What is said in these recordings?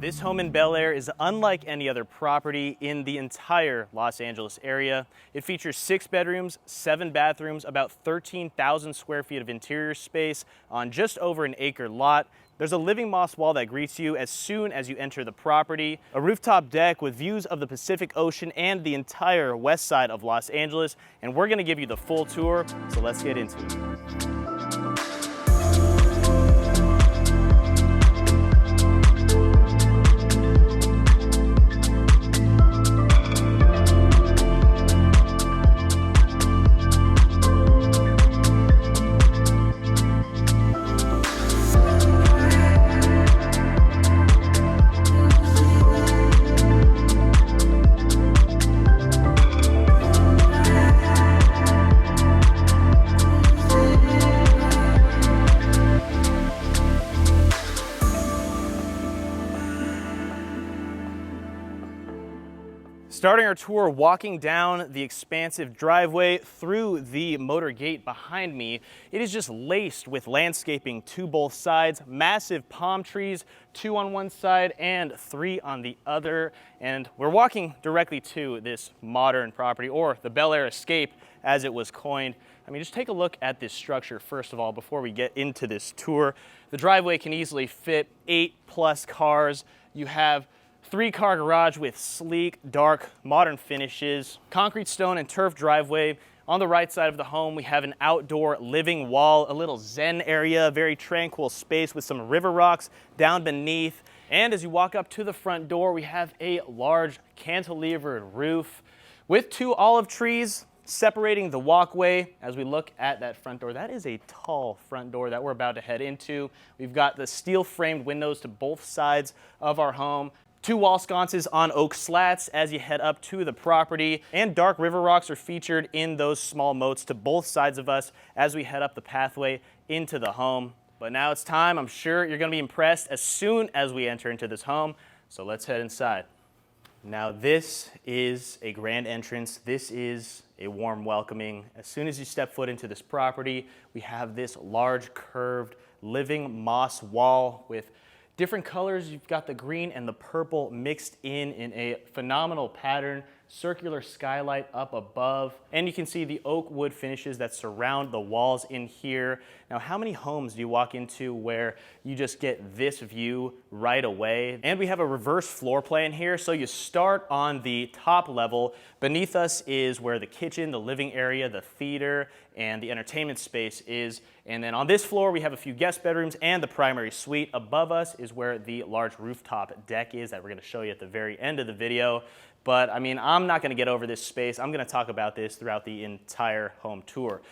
This home in Bel Air is unlike any other property in the entire Los Angeles area. It features 6 bedrooms, 7 bathrooms, about 13,000 square feet of interior space on just over an acre lot. There's a living moss wall that greets you as soon as you enter the property, a rooftop deck with views of the Pacific Ocean and the entire west side of Los Angeles, and we're gonna give you the full tour, so let's get into it. Starting our tour, walking down the expansive driveway through the motor gate behind me, it is just laced with landscaping to both sides, massive palm trees, 2 on one side and 3 on the other. And we're walking directly to this modern property, or the Bel Air Escape as it was coined. I mean, just take a look at this structure first of all before we get into this tour. The driveway can easily fit 8+ cars. You have 3-car garage with sleek, dark, modern finishes, concrete, stone, and turf driveway. On the right side of the home, we have an outdoor living wall, a little zen area, a very tranquil space with some river rocks down beneath. And as you walk up to the front door, we have a large cantilevered roof with 2 olive trees separating the walkway. As we look at that front door, that is a tall front door that we're about to head into. We've got the steel framed windows to both sides of our home. 2 wall sconces on oak slats as you head up to the property, and dark river rocks are featured in those small moats to both sides of us as we head up the pathway into the home. But now it's time. I'm sure you're going to be impressed as soon as we enter into this home, so let's head inside. Now this is a grand entrance. This is a warm welcoming. As soon as you step foot into this property, we have this large curved living moss wall with different colors. You've got the green and the purple mixed in a phenomenal pattern, circular skylight up above, and you can see the oak wood finishes that surround the walls in here. Now, how many homes do you walk into where you just get this view right away? And we have a reverse floor plan here, so you start on the top level. Beneath us is where the kitchen, the living area, the theater, and the entertainment space is. And then on this floor, we have a few guest bedrooms and the primary suite. Above us is where the large rooftop deck is that we're gonna show you at the very end of the video. But I mean, I'm not gonna get over this space. I'm gonna talk about this throughout the entire home tour.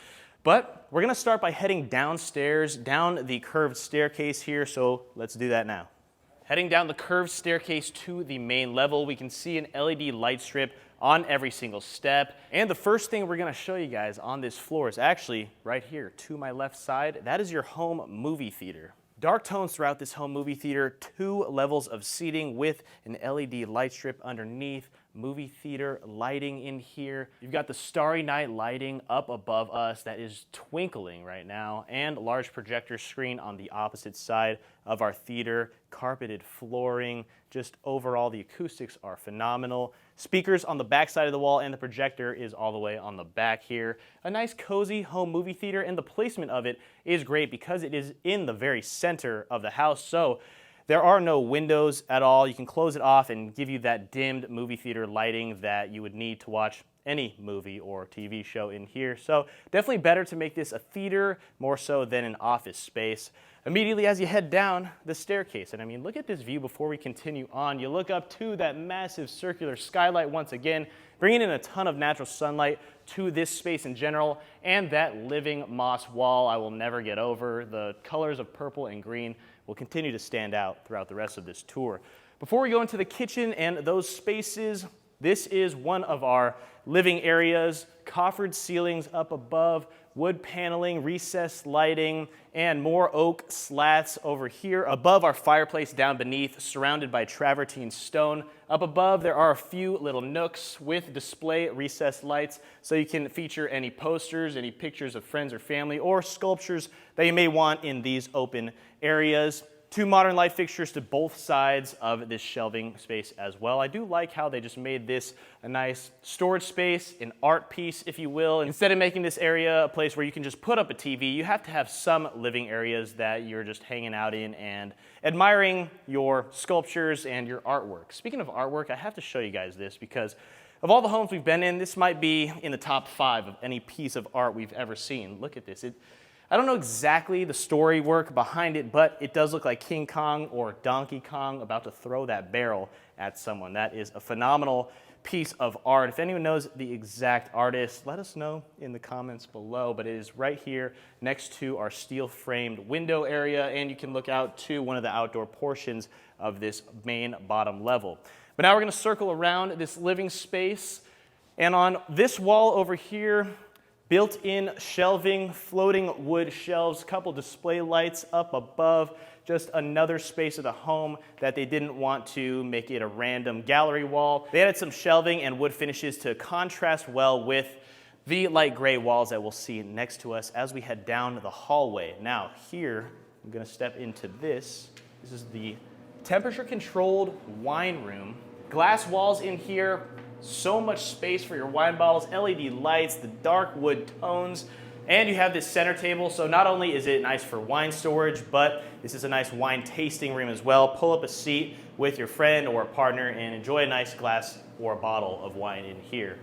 But we're gonna start by heading downstairs, down the curved staircase here, so let's do that now. Heading down the curved staircase to the main level, we can see an LED light strip on every single step. And the first thing we're gonna show you guys on this floor is actually right here to my left side. That is your home movie theater. Dark tones throughout this home movie theater, 2 levels of seating with an LED light strip underneath, movie theater lighting in here. You've got the Starry Night lighting up above us that is twinkling right now, and a large projector screen on the opposite side of our theater, carpeted flooring. Just overall, the acoustics are phenomenal. Speakers on the back side of the wall, and the projector is all the way on the back here. A nice cozy home movie theater, and the placement of it is great because it is in the very center of the house, so there are no windows at all. You can close it off and give you that dimmed movie theater lighting that you would need to watch any movie or TV show in here. So definitely better to make this a theater more so than an office space. Immediately as you head down the staircase, and I mean, look at this view before we continue on. You look up to that massive circular skylight once again, bringing in a ton of natural sunlight to this space in general, and that living moss wall I will never get over. The colors of purple and green will continue to stand out throughout the rest of this tour. Before we go into the kitchen and those spaces, this is one of our living areas, coffered ceilings up above, wood paneling, recessed lighting, and more oak slats over here above our fireplace down beneath, surrounded by travertine stone. Up above, there are a few little nooks with display recessed lights, so you can feature any posters, any pictures of friends or family, or sculptures that you may want in these open areas. Two modern light fixtures to both sides of this shelving space as well. I do like how they just made this a nice storage space, an art piece, if you will. Instead of making this area a place where you can just put up a TV, you have to have some living areas that you're just hanging out in and admiring your sculptures and your artwork. Speaking of artwork, I have to show you guys this because of all the homes we've been in, this might be in the top 5 of any piece of art we've ever seen. Look at this. I don't know exactly the story work behind it, but it does look like King Kong or Donkey Kong about to throw that barrel at someone. That is a phenomenal piece of art. If anyone knows the exact artist, let us know in the comments below, but it is right here next to our steel framed window area, and you can look out to one of the outdoor portions of this main bottom level. But now we're gonna circle around this living space, and on this wall over here, built-in shelving, floating wood shelves, couple display lights up above, just another space of the home that they didn't want to make it a random gallery wall. They added some shelving and wood finishes to contrast well with the light gray walls that we'll see next to us as we head down the hallway. Now here, I'm gonna step into this. This is the temperature-controlled wine room. Glass walls in here, so much space for your wine bottles, LED lights, the dark wood tones, and you have this center table. So not only is it nice for wine storage, but this is a nice wine tasting room as well. Pull up a seat with your friend or a partner and enjoy a nice glass or a bottle of wine in here.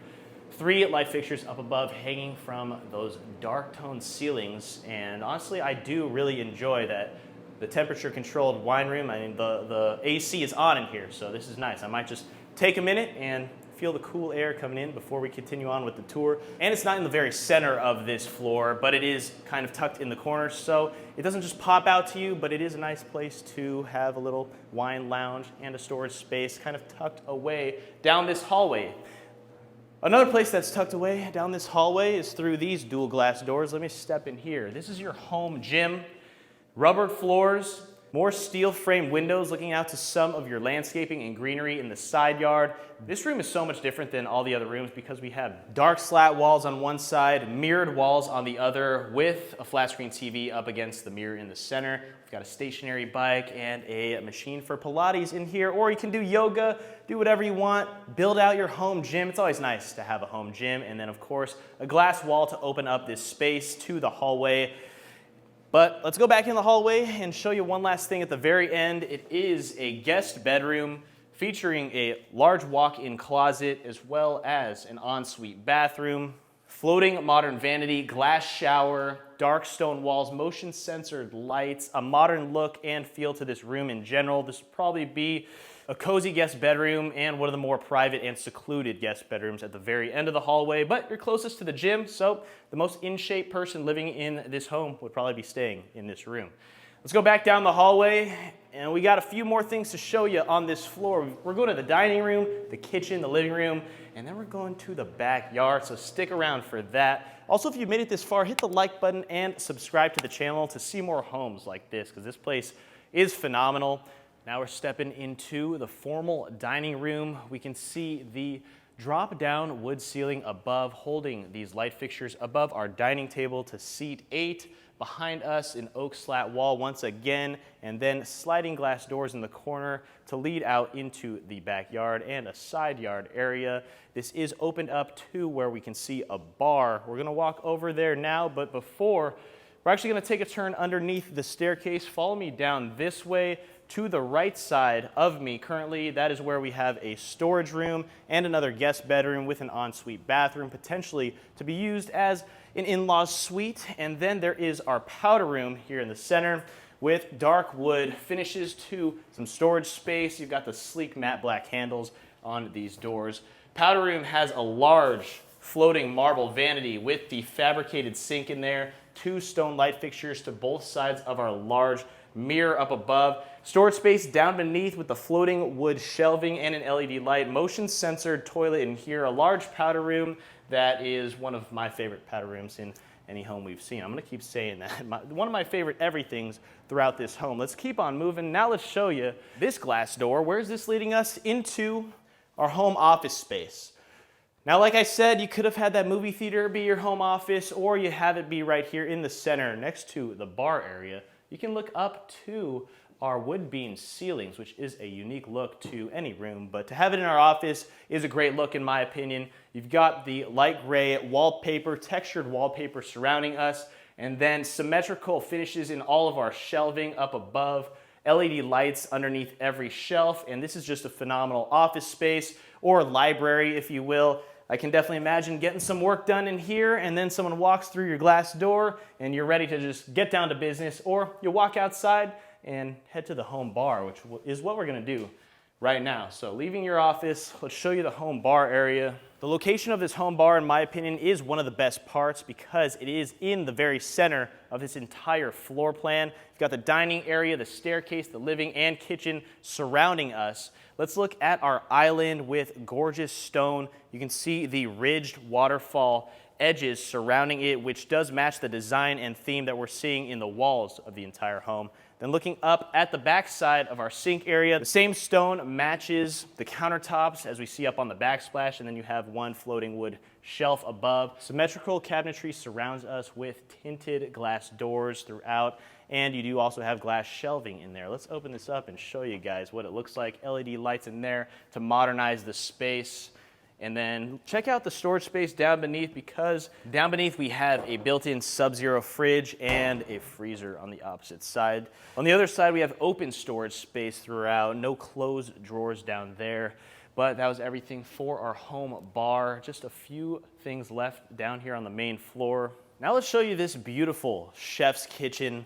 3 light fixtures up above hanging from those dark toned ceilings. And honestly, I do really enjoy that the temperature controlled wine room. I mean, the AC is on in here, so this is nice. I might just take a minute and feel the cool air coming in before we continue on with the tour. And it's not in the very center of this floor, but it is kind of tucked in the corner, so it doesn't just pop out to you, but it is a nice place to have a little wine lounge and a storage space kind of tucked away down this hallway. Another place that's tucked away down this hallway is through these dual glass doors. Let me step in here. This is your home gym. Rubbered floors, more steel framed windows looking out to some of your landscaping and greenery in the side yard. This room is so much different than all the other rooms because we have dark slat walls on one side, mirrored walls on the other with a flat screen TV up against the mirror in the center. We've got a stationary bike and a machine for Pilates in here, or you can do yoga, do whatever you want, build out your home gym. It's always nice to have a home gym. And then of course, a glass wall to open up this space to the hallway. But let's go back in the hallway and show you one last thing at the very end. It is a guest bedroom featuring a large walk-in closet as well as an ensuite bathroom, floating modern vanity, glass shower, dark stone walls, motion censored lights, a modern look and feel to this room in general. This would probably be a cozy guest bedroom and one of the more private and secluded guest bedrooms at the very end of the hallway, but you're closest to the gym, so the most in-shape person living in this home would probably be staying in this room. Let's go back down the hallway, and we got a few more things to show you on this floor. We're going to the dining room, the kitchen, the living room, and then we're going to the backyard, so stick around for that. Also, if you made it this far, hit the like button and subscribe to the channel to see more homes like this, because this place is phenomenal. Now we're stepping into the formal dining room. We can see the drop-down wood ceiling above, holding these light fixtures above our dining table to seat 8. Behind us, an oak slat wall once again, and then sliding glass doors in the corner to lead out into the backyard and a side yard area. This is opened up to where we can see a bar. We're gonna walk over there now, but before, we're actually gonna take a turn underneath the staircase. Follow me down this way. To the right side of me currently, that is where we have a storage room and another guest bedroom with an ensuite bathroom, potentially to be used as an in-laws suite. And then there is our powder room here in the center with dark wood finishes to some storage space. You've got the sleek matte black handles on these doors. Powder room has a large floating marble vanity with the fabricated sink in there, 2 stone light fixtures to both sides of our large mirror up above, storage space down beneath with the floating wood shelving and an LED light, motion censored toilet in here, a large powder room that is one of my favorite powder rooms in any home we've seen. I'm gonna keep saying that. One of my favorite everythings throughout this home. Let's keep on moving. Now let's show you this glass door. Where is this leading us? Into our home office space. Now, like I said, you could have had that movie theater be your home office, or you have it be right here in the center next to the bar area. You can look up to are wood beam ceilings, which is a unique look to any room, but to have it in our office is a great look in my opinion. You've got the light gray wallpaper, textured wallpaper surrounding us, and then symmetrical finishes in all of our shelving up above, LED lights underneath every shelf, and this is just a phenomenal office space, or library if you will. I can definitely imagine getting some work done in here, and then someone walks through your glass door and you're ready to just get down to business, or you walk outside and head to the home bar, which is what we're gonna do right now. So leaving your office, let's show you the home bar area. The location of this home bar, in my opinion, is one of the best parts because it is in the very center of this entire floor plan. You've got the dining area, the staircase, the living and kitchen surrounding us. Let's look at our island with gorgeous stone. You can see the ridged waterfall edges surrounding it, which does match the design and theme that we're seeing in the walls of the entire home. Then looking up at the back side of our sink area, the same stone matches the countertops as we see up on the backsplash, and then you have one floating wood shelf above. Symmetrical cabinetry surrounds us with tinted glass doors throughout, and you do also have glass shelving in there. Let's open this up and show you guys what it looks like. LED lights in there to modernize the space. And then check out the storage space down beneath, because down beneath we have a built-in sub-zero fridge and a freezer on the opposite side. On the other side we have open storage space throughout, no closed drawers down there. But that was everything for our home bar. Just a few things left down here on the main floor. Now let's show you this beautiful chef's kitchen.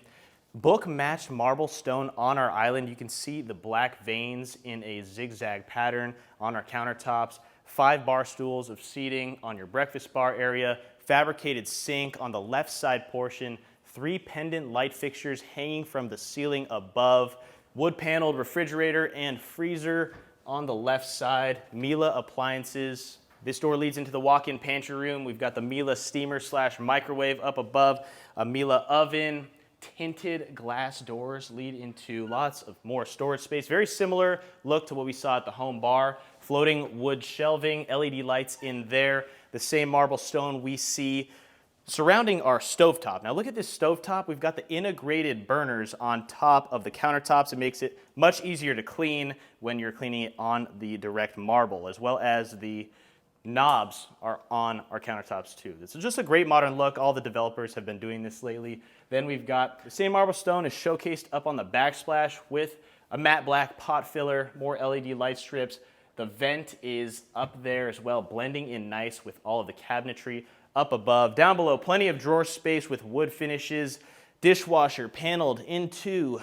Book-matched marble stone on our island. You can see the black veins in a zigzag pattern on our countertops. 5 bar stools of seating on your breakfast bar area, fabricated sink on the left side portion, 3 pendant light fixtures hanging from the ceiling above, wood paneled refrigerator and freezer on the left side, Miele appliances. This door leads into the walk-in pantry room. We've got the Miele steamer / microwave up above, a Miele oven. Tinted glass doors lead into lots of more storage space. Very similar look to what we saw at the home bar. Floating wood shelving, LED lights in there. The same marble stone we see surrounding our stovetop. Now look at this stovetop. We've got the integrated burners on top of the countertops. It makes it much easier to clean when you're cleaning it on the direct marble, as well as the knobs are on our countertops too. This is just a great modern look. All the developers have been doing this lately. Then we've got the same marble stone is showcased up on the backsplash with a matte black pot filler, more LED light strips. The vent is up there as well, blending in nice with all of the cabinetry up above. Down below, plenty of drawer space with wood finishes, dishwasher paneled into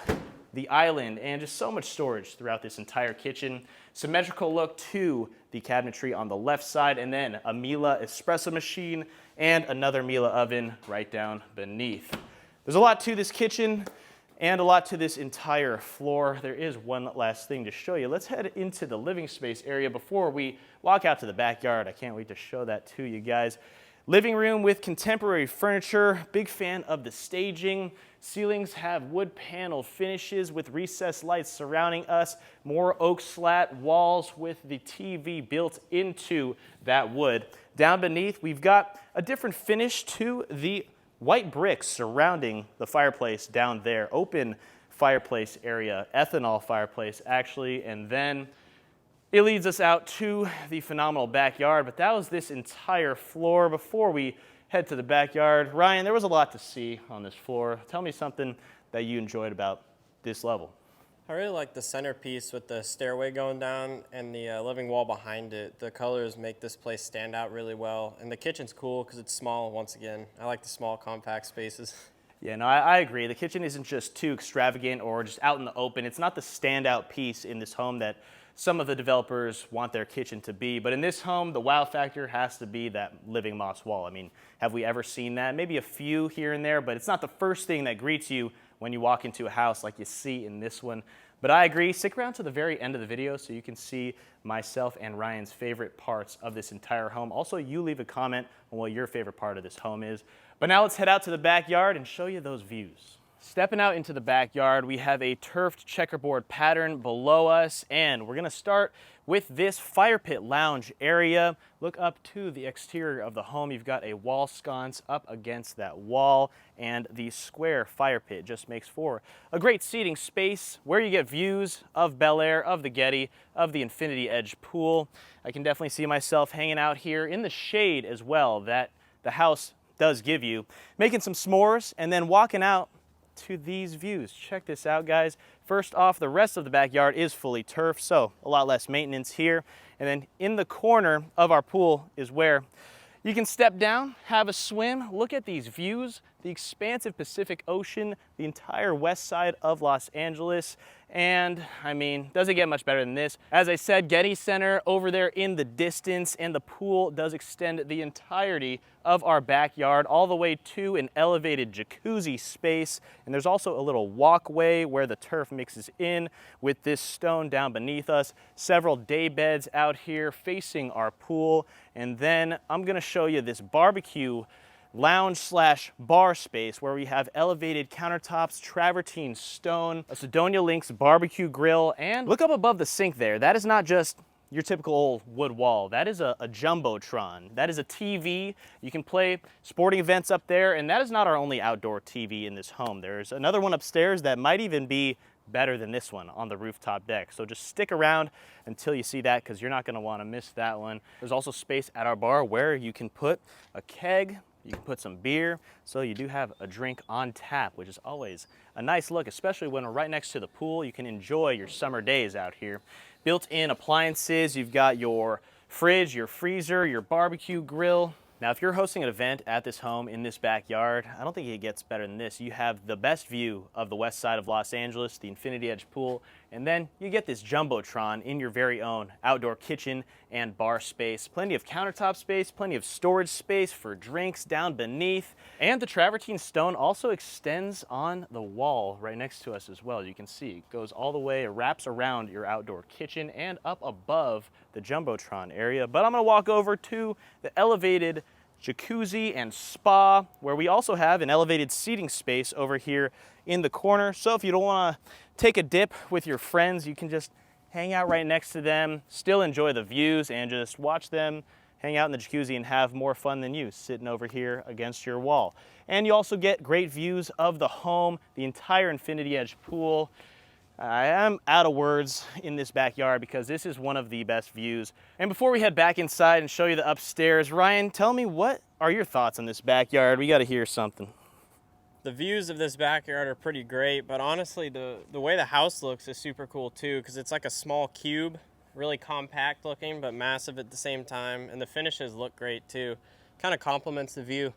the island, and just so much storage throughout this entire kitchen. Symmetrical look to the cabinetry on the left side, and then a Miele espresso machine and another Miele oven right down beneath. There's a lot to this kitchen and a lot to this entire floor. There is one last thing to show you. Let's head into the living space area before we walk out to the backyard. I can't wait to show that to you guys. Living room with contemporary furniture. Big fan of the staging. Ceilings have wood panel finishes with recessed lights surrounding us. More oak slat walls with the TV built into that wood. Down beneath, we've got a different finish to the white bricks surrounding the fireplace down there. Open fireplace area, ethanol fireplace actually, and then it leads us out to the phenomenal backyard, but that was this entire floor. Before we head to the backyard, Ryan, there was a lot to see on this floor. Tell me something that you enjoyed about this level. I really like the centerpiece with the stairway going down and the living wall behind it. The colors make this place stand out really well, and the kitchen's cool because it's small once again. I like the small, compact spaces. Yeah, no, I agree. The kitchen isn't just too extravagant or just out in the open. It's not the standout piece in this home that some of the developers want their kitchen to be. But in this home, the wow factor has to be that living moss wall. I mean, have we ever seen that? Maybe a few here and there, but it's not the first thing that greets you when you walk into a house like you see in this one. But I agree. Stick around to the very end of the video so you can see myself and Ryan's favorite parts of this entire home. Also, you leave a comment on what your favorite part of this home is. But now let's head out to the backyard and show you those views. Stepping out into the backyard, we have a turfed checkerboard pattern below us, and we're gonna start with this fire pit lounge area. Look up to the exterior of the home. You've got a wall sconce up against that wall, and the square fire pit just makes for a great seating space where you get views of Bel Air, of the Getty, of the Infinity Edge pool. I can definitely see myself hanging out here in the shade as well that the house does give you, making some s'mores, and then walking out to these views. Check this out, guys. First off, the rest of the backyard is fully turfed, so a lot less maintenance here. And then in the corner of our pool is where you can step down, have a swim, look at these views, the expansive Pacific Ocean, the entire west side of Los Angeles, and I mean, does it get much better than this? As I said, Getty Center over there in the distance, and the pool does extend the entirety of our backyard all the way to an elevated jacuzzi space, and there's also a little walkway where the turf mixes in with this stone down beneath us, several day beds out here facing our pool, and then I'm gonna show you this barbecue lounge slash bar space where we have elevated countertops, travertine stone, a Sidonia Lynx barbecue grill, and look up above the sink there. That is not just your typical old wood wall. That is a jumbotron. That is a TV. You can play sporting events up there, and that is not our only outdoor TV in this home. There's another one upstairs that might even be better than this one on the rooftop deck. So just stick around until you see that, because you're not gonna wanna miss that one. There's also space at our bar where you can put a keg, you can put some beer, so you do have a drink on tap, which is always a nice look, especially when we're right next to the pool. You can enjoy your summer days out here. Built-in appliances, you've got your fridge, your freezer, your barbecue grill. Now, if you're hosting an event at this home in this backyard, I don't think it gets better than this. You have the best view of the west side of Los Angeles, the Infinity Edge pool, and then you get this jumbotron in your very own outdoor kitchen and bar space. Plenty of countertop space, plenty of storage space for drinks down beneath. And the travertine stone also extends on the wall right next to us as well. You can see it goes all the way, it wraps around your outdoor kitchen and up above the jumbotron area. But I'm gonna walk over to the elevated jacuzzi and spa, where we also have an elevated seating space over here in the corner. So if you don't want to take a dip with your friends, you can just hang out right next to them, still enjoy the views, and just watch them hang out in the jacuzzi and have more fun than you sitting over here against your wall. And you also get great views of the home, the entire Infinity Edge pool. I am out of words in this backyard because this is one of the best views. And before we head back inside and show you the upstairs, Ryan, tell me, what are your thoughts on this backyard? We got to hear something. The views of this backyard are pretty great, but honestly, the way the house looks is super cool too, because it's like a small cube, really compact looking, but massive at the same time, and the finishes look great too. Kind of complements the view.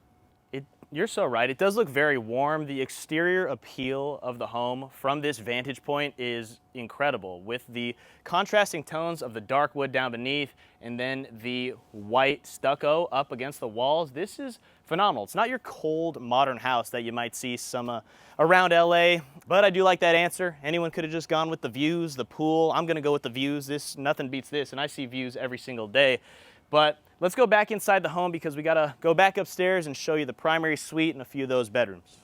You're so right. It does look very warm. The exterior appeal of the home from this vantage point is incredible, with the contrasting tones of the dark wood down beneath and then the white stucco up against the walls. This is phenomenal. It's not your cold modern house that you might see some around LA, but I do like that answer. Anyone could have just gone with the views, the pool. I'm gonna go with the views. Nothing beats this, and I see views every single day. But let's go back inside the home, because we gotta go back upstairs and show you the primary suite and a few of those bedrooms.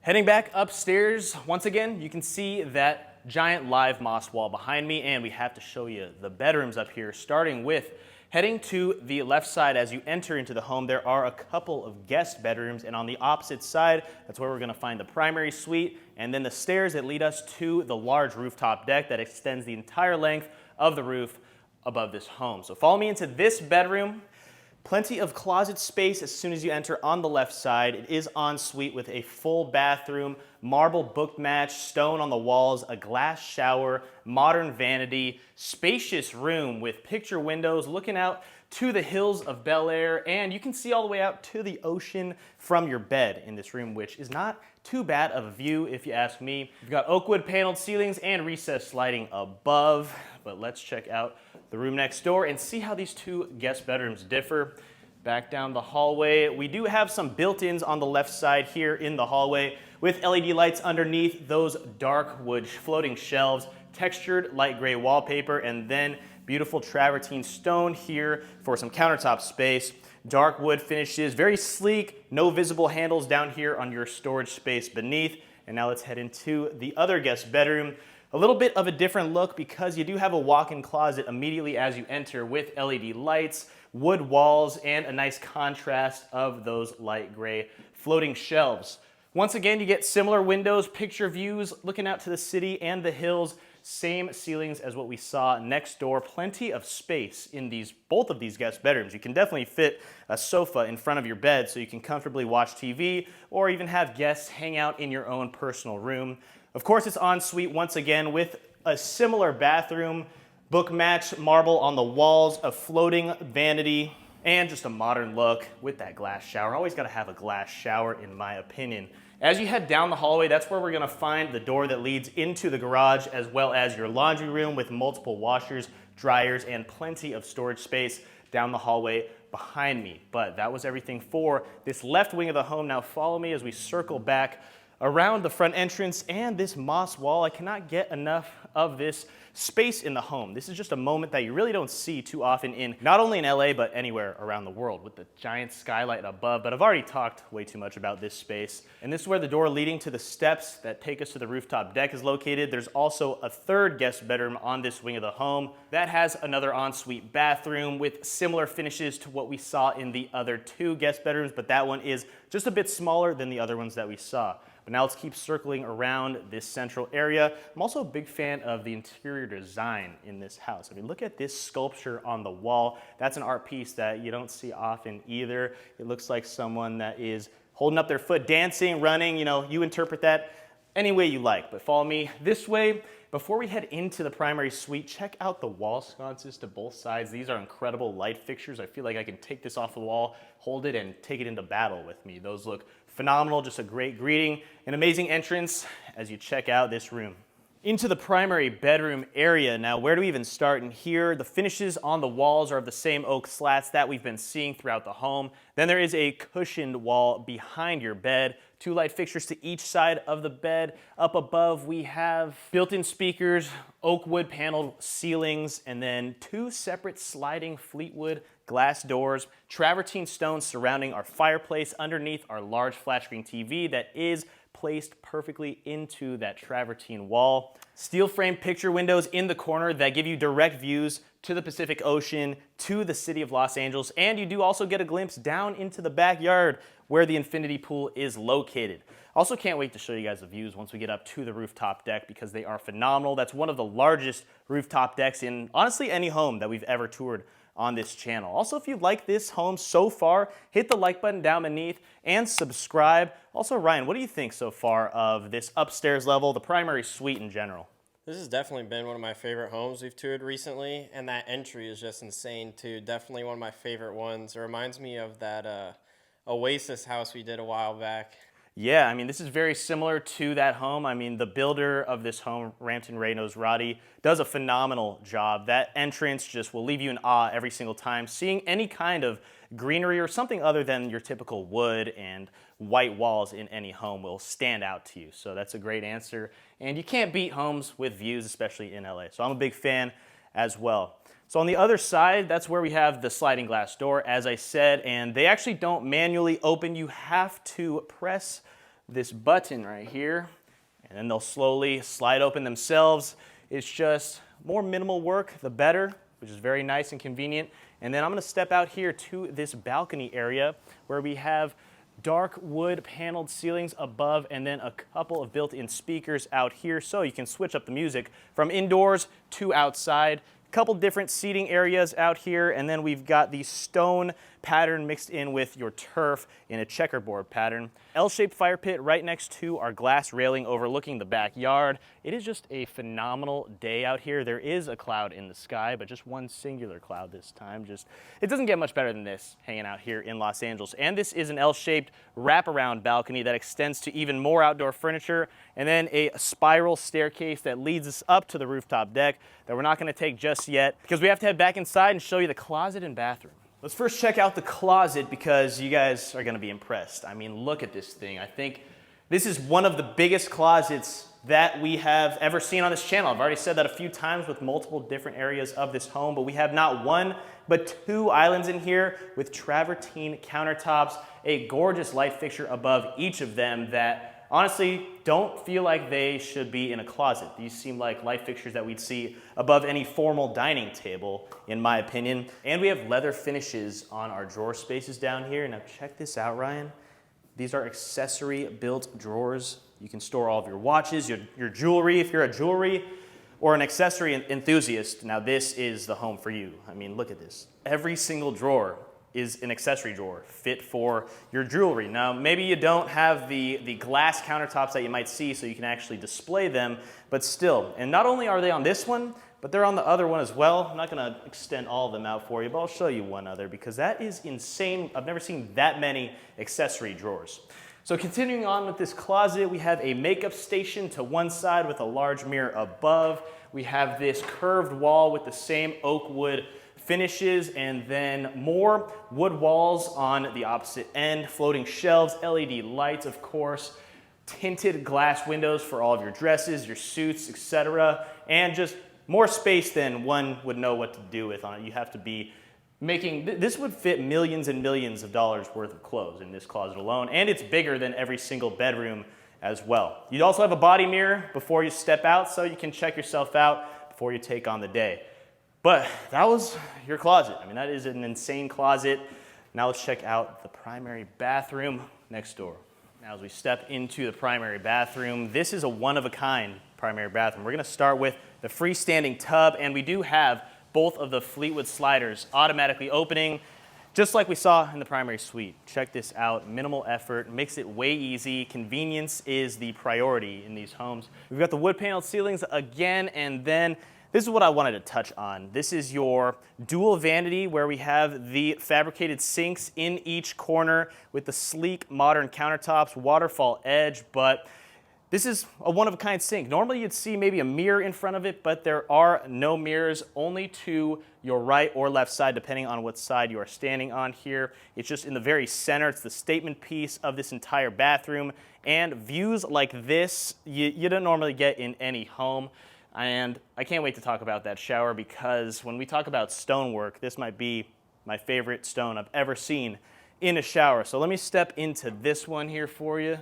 Heading back upstairs, once again, you can see that giant live moss wall behind me, and we have to show you the bedrooms up here, starting with heading to the left side. As you enter into the home, there are a couple of guest bedrooms, and on the opposite side, that's where we're gonna find the primary suite, and then the stairs that lead us to the large rooftop deck that extends the entire length of the roof above this home. So follow me into this bedroom. Plenty of closet space as soon as you enter on the left side. It is en suite with a full bathroom, marble book match, stone on the walls, a glass shower, modern vanity, spacious room with picture windows looking out to the hills of Bel Air, and you can see all the way out to the ocean from your bed in this room, which is not too bad of a view if you ask me. You've got oak wood paneled ceilings and recessed lighting above, but let's check out the room next door and see how these two guest bedrooms differ. Back down the hallway, we do have some built-ins on the left side here in the hallway with LED lights underneath those dark wood floating shelves, textured light gray wallpaper, and then beautiful travertine stone here for some countertop space. Dark wood finishes, very sleek, no visible handles down here on your storage space beneath. And now let's head into the other guest bedroom. A little bit of a different look because you do have a walk-in closet immediately as you enter with LED lights, wood walls, and a nice contrast of those light gray floating shelves. Once again, you get similar windows, picture views, looking out to the city and the hills. Same ceilings as what we saw next door. Plenty of space in both of these guest bedrooms. You can definitely fit a sofa in front of your bed so you can comfortably watch TV or even have guests hang out in your own personal room. Of course, it's en suite once again with a similar bathroom, book match marble on the walls, a floating vanity, and just a modern look with that glass shower. Always gotta have a glass shower in my opinion. As you head down the hallway, that's where we're gonna find the door that leads into the garage, as well as your laundry room with multiple washers, dryers, and plenty of storage space down the hallway behind me. But that was everything for this left wing of the home. Now follow me as we circle back around the front entrance and this moss wall. I cannot get enough of this space in the home. This is just a moment that you really don't see too often in, not only in LA, but anywhere around the world with the giant skylight above. But I've already talked way too much about this space. And this is where the door leading to the steps that take us to the rooftop deck is located. There's also a third guest bedroom on this wing of the home that has another ensuite bathroom with similar finishes to what we saw in the other two guest bedrooms, but that one is just a bit smaller than the other ones that we saw. But now let's keep circling around this central area. I'm also a big fan of the interior design in this house. I mean, look at this sculpture on the wall. That's an art piece that you don't see often either. It looks like someone that is holding up their foot, dancing, running, you interpret that any way you like. But follow me this way. Before we head into the primary suite, check out the wall sconces to both sides. These are incredible light fixtures. I feel like I can take this off the wall, hold it, and take it into battle with me. Those look phenomenal, just a great greeting, an amazing entrance as you check out this room. Into the primary bedroom area. Now, where do we even start in here? The finishes on the walls are of the same oak slats that we've been seeing throughout the home. Then there is a cushioned wall behind your bed, 2 light fixtures to each side of the bed. Up above, we have built-in speakers, oak wood paneled ceilings, and then 2 separate sliding Fleetwood glass doors, travertine stones surrounding our fireplace underneath our large flat screen TV that is placed perfectly into that travertine wall. Steel frame picture windows in the corner that give you direct views to the Pacific Ocean, to the city of Los Angeles, and you do also get a glimpse down into the backyard where the infinity pool is located. Also can't wait to show you guys the views once we get up to the rooftop deck because they are phenomenal. That's one of the largest rooftop decks in honestly any home that we've ever toured on this channel. Also, if you like this home so far, hit the like button down beneath and subscribe. Also, Ryan, what do you think so far of this upstairs level, the primary suite in general? This has definitely been one of my favorite homes we've toured recently, and that entry is just insane too. Definitely one of my favorite ones. It reminds me of that Oasis house we did a while back. Yeah, I mean, this is very similar to that home. I mean, the builder of this home, Ramtin Nosrati, does a phenomenal job. That entrance just will leave you in awe every single time. Seeing any kind of greenery or something other than your typical wood and white walls in any home will stand out to you. So that's a great answer. And you can't beat homes with views, especially in LA. So I'm a big fan as well. So on the other side, that's where we have the sliding glass door, as I said, and they actually don't manually open. You have to press this button right here, and then they'll slowly slide open themselves. It's just more minimal work, the better, which is very nice and convenient. And then I'm gonna step out here to this balcony area where we have dark wood paneled ceilings above and then a couple of built-in speakers out here so you can switch up the music from indoors to outside. Couple different seating areas out here, and then we've got the stone pattern mixed in with your turf in a checkerboard pattern. L-shaped fire pit right next to our glass railing overlooking the backyard. It is just a phenomenal day out here. There is a cloud in the sky, but just one singular cloud this time. It doesn't get much better than this hanging out here in Los Angeles. And this is an L-shaped wraparound balcony that extends to even more outdoor furniture, and then a spiral staircase that leads us up to the rooftop deck that we're not gonna take just yet because we have to head back inside and show you the closet and bathroom. Let's first check out the closet because you guys are gonna be impressed. I mean, look at this thing. I think this is one of the biggest closets that we have ever seen on this channel. I've already said that a few times with multiple different areas of this home, but we have not one, but 2 islands in here with travertine countertops, a gorgeous light fixture above each of them that honestly don't feel like they should be in a closet. These seem like light fixtures that we'd see above any formal dining table, in my opinion. And we have leather finishes on our drawer spaces down here. Now check this out, Ryan. These are accessory built drawers. You can store all of your watches, your jewelry, if you're a jewelry or an accessory enthusiast. Now this is the home for you. I mean, look at this. Every single drawer is an accessory drawer fit for your jewelry. Now, maybe you don't have the glass countertops that you might see so you can actually display them, but still. And not only are they on this one, but they're on the other one as well. I'm not gonna extend all of them out for you, but I'll show you one other because that is insane. I've never seen that many accessory drawers. So continuing on with this closet, we have a makeup station to one side with a large mirror above. We have this curved wall with the same oak wood finishes, and then more wood walls on the opposite end, floating shelves, LED lights, of course, tinted glass windows for all of your dresses, your suits, etc., and just more space than one would know what to do with on it. You have to be making, this would fit millions and millions of dollars worth of clothes in this closet alone, and it's bigger than every single bedroom as well. You also have a body mirror before you step out, so you can check yourself out before you take on the day. But that was your closet. I mean, that is an insane closet. Now let's check out the primary bathroom next door. Now as we step into the primary bathroom, this is a one-of-a-kind primary bathroom. We're gonna start with the freestanding tub, and we do have both of the Fleetwood sliders automatically opening, just like we saw in the primary suite. Check this out, minimal effort, makes it way easy. Convenience is the priority in these homes. We've got the wood paneled ceilings again, and then this is what I wanted to touch on. This is your dual vanity where we have the fabricated sinks in each corner with the sleek modern countertops, waterfall edge, but this is a one-of-a-kind sink. Normally you'd see maybe a mirror in front of it, but there are no mirrors, only to your right or left side, depending on what side you are standing on here. It's just in the very center. It's the statement piece of this entire bathroom. And views like this, you don't normally get in any home. And I can't wait to talk about that shower because when we talk about stonework, this might be my favorite stone I've ever seen in a shower. So let me step into this one here for you.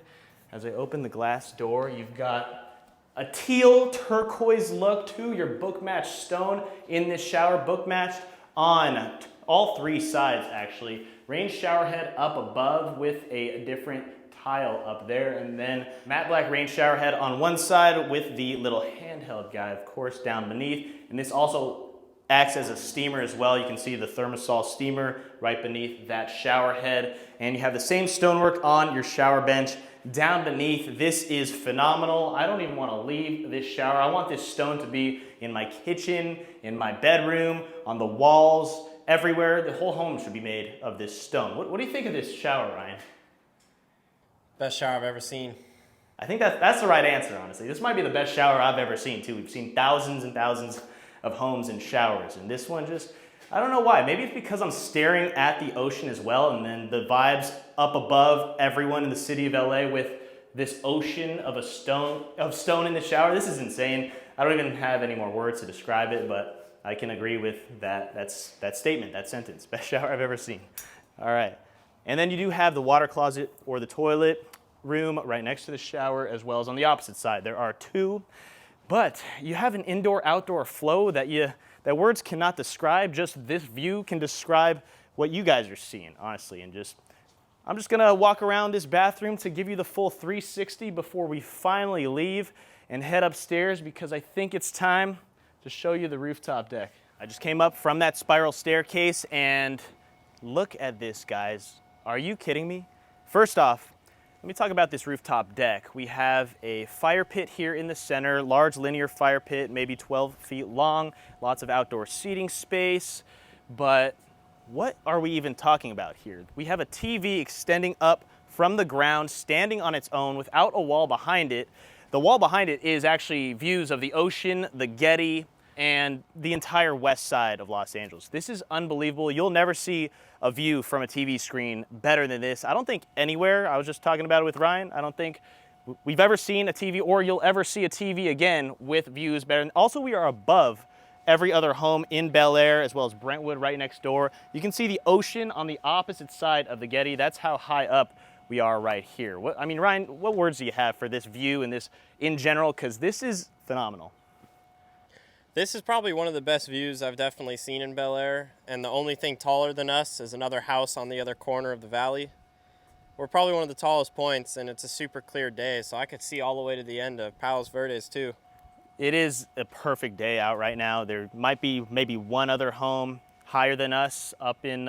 As I open the glass door, you've got a teal turquoise look to your book matched stone in this shower, book matched on all three sides actually. Range shower head up above with a different tile up there, and then matte black range shower head on one side with the little handheld guy, of course, down beneath. And this also acts as a steamer as well. You can see the thermosol steamer right beneath that shower head. And you have the same stonework on your shower bench down beneath. This is phenomenal. I don't even want to leave this shower. I want this stone to be in my kitchen, in my bedroom, on the walls, everywhere. The whole home should be made of this stone. What do you think of this shower, Ryan? Best shower I've ever seen. I think that's the right answer, honestly. This might be the best shower I've ever seen, too. We've seen thousands and thousands of homes and showers, and this one just, I don't know why. Maybe it's because I'm staring at the ocean as well, and then the vibes up above everyone in the city of LA with this ocean of stone in the shower. This is insane. I don't even have any more words to describe it, but I can agree with that statement, that sentence. Best shower I've ever seen. All right. And then you do have the water closet or the toilet room right next to the shower, as well as on the opposite side. There are two, but you have an indoor-outdoor flow that words cannot describe. Just this view can describe what you guys are seeing, honestly. And I'm just gonna walk around this bathroom to give you the full 360 before we finally leave and head upstairs, because I think it's time to show you the rooftop deck. I just came up from that spiral staircase, and look at this, guys. Are you kidding me? First off, let me talk about this rooftop deck. We have a fire pit here in the center, large linear fire pit, maybe 12 feet long, lots of outdoor seating space, but what are we even talking about here? We have a TV extending up from the ground, standing on its own without a wall behind it. The wall behind it is actually views of the ocean, the Getty, and the entire west side of Los Angeles. This is unbelievable. You'll never see a view from a TV screen better than this. I don't think anywhere, I was just talking about it with Ryan, I don't think we've ever seen a TV, or you'll ever see a TV again with views better. And also, we are above every other home in Bel Air, as well as Brentwood right next door. You can see the ocean on the opposite side of the Getty. That's how high up we are right here. I mean, Ryan, what words do you have for this view and this in general? Because this is phenomenal. This is probably one of the best views I've definitely seen in Bel Air, and the only thing taller than us is another house on the other corner of the valley. We're probably one of the tallest points, and it's a super clear day, so I could see all the way to the end of Palos Verdes too. It is a perfect day out right now. There might be maybe one other home higher than us up in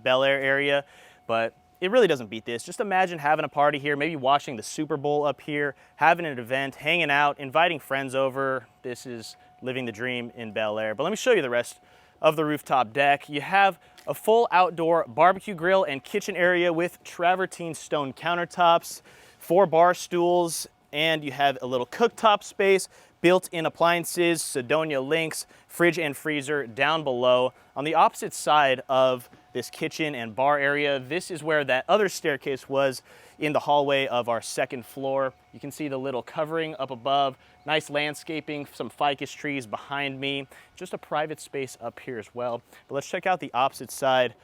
Bel Air area, but it really doesn't beat this. Just imagine having a party here, maybe watching the Super Bowl up here, having an event, hanging out, inviting friends over. This is living the dream in Bel Air. But let me show you the rest of the rooftop deck. You have a full outdoor barbecue grill and kitchen area with travertine stone countertops, 4 bar stools, and you have a little cooktop space, built-in appliances, Sidonia links, fridge and freezer down below. On the opposite side of this kitchen and bar area, this is where that other staircase was in the hallway of our 2nd floor. You can see the little covering up above, nice landscaping, some ficus trees behind me, just a private space up here as well. But let's check out the opposite side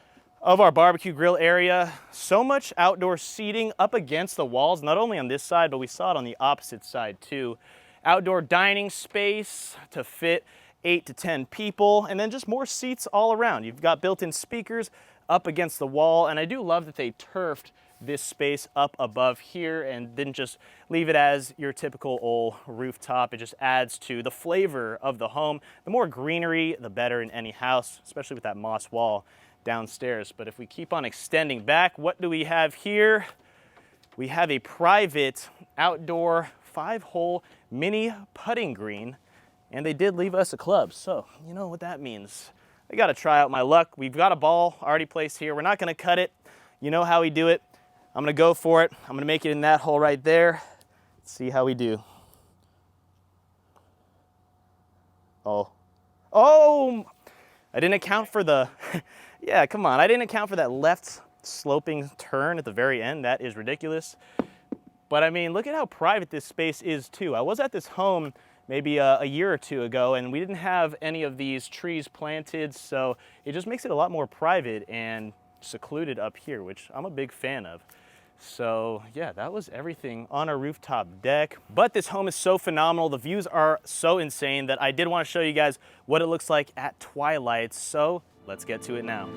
of our barbecue grill area. So much outdoor seating up against the walls, not only on this side, but we saw it on the opposite side too. Outdoor dining space to fit 8 to 10 people, and then just more seats all around. You've got built-in speakers up against the wall, and I do love that they turfed this space up above here and didn't just leave it as your typical old rooftop. It just adds to the flavor of the home. The more greenery, the better in any house, especially with that moss wall downstairs. But if we keep on extending back, what do we have here? We have a private outdoor 5-hole mini putting green, and they did leave us a club, so you know what that means. I gotta try out my luck. We've got a ball already placed here. We're not gonna cut it. You know how we do it. I'm gonna go for it. I'm gonna make it in that hole right there. Let's see how we do. Oh, I didn't account for the, yeah, come on. I didn't account for that left sloping turn at the very end. That is ridiculous. But I mean, look at how private this space is too. I was at this home maybe a year or 2 ago, and we didn't have any of these trees planted, so it just makes it a lot more private and secluded up here, which I'm a big fan of. So yeah, that was everything on our rooftop deck. But this home is so phenomenal. The views are so insane that I did want to show you guys what it looks like at twilight. So let's get to it now.